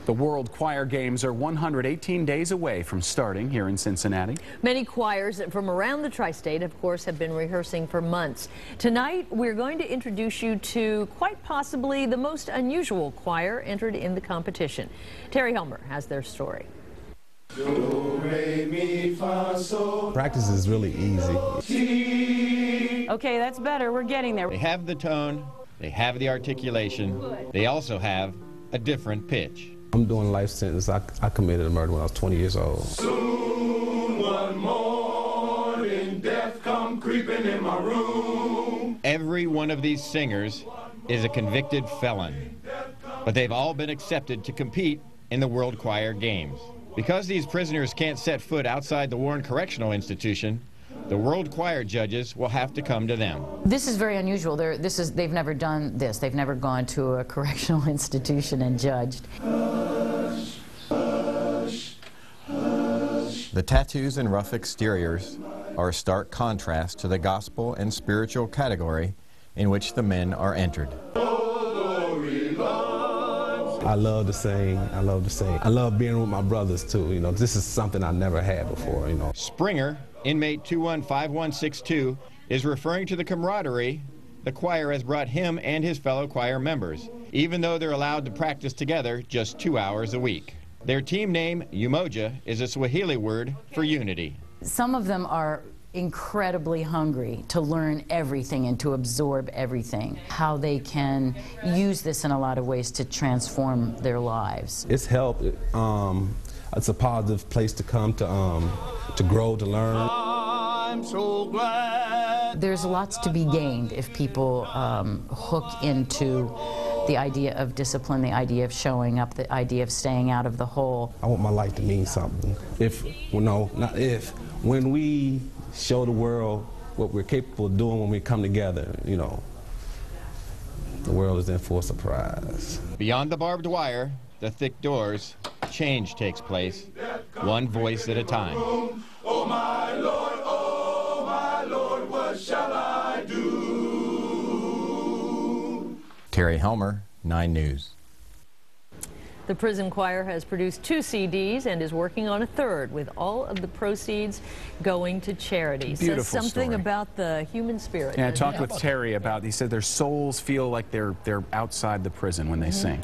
The World Choir Games are 118 days away from starting here in Cincinnati. Many choirs from around the tri-state, of course, have been rehearsing for months. Tonight, we're going to introduce you to quite possibly the most unusual choir entered in the competition. Terry Helmer has their story. Practice is really easy. Okay, that's better. We're getting there. They have the tone, they have the articulation, they also have a different pitch. I'm doing life sentence. I committed a murder when I was 20 years old. Soon one morning, death come creeping in my room. Every one of these singers is a convicted felon, but they've all been accepted to compete in the World Choir Games. Because these prisoners can't set foot outside the Warren Correctional Institution, the World Choir judges will have to come to them. This is very unusual. They've never done this. They've never gone to a correctional institution and judged. Hush, hush, hush. The tattoos and rough exteriors are a stark contrast to the gospel and spiritual category in which the men are entered. I love to sing. I love to sing. I love being with my brothers too. You know, this is something I never had before. You know. Springer, inmate 215162, is referring to the camaraderie the choir has brought him and his fellow choir members, even though they're allowed to practice together just 2 hours a week. Their team name, Umoja, is a Swahili word for unity. Some of them are incredibly hungry to learn everything and to absorb everything. How they can use this in a lot of ways to transform their lives. It's helped. It's a positive place to come to grow, to learn. I'm so glad. There's lots to be gained if people hook into the idea of discipline, the idea of showing up, the idea of staying out of the hole. I want my life to mean something. When we show the world what we're capable of doing when we come together, you know, the world is in for a surprise. Beyond the barbed wire, the thick doors, change takes place, one voice at a time. Oh my Lord, what shall I do? Terry Helmer, 9 News. The prison choir has produced 2 CDs and is working on a 3rd, with all of the proceeds going to charity. Beautiful Says something story about the human spirit. Yeah, I talked with Terry about, he said their souls feel like they're outside the prison when they sing.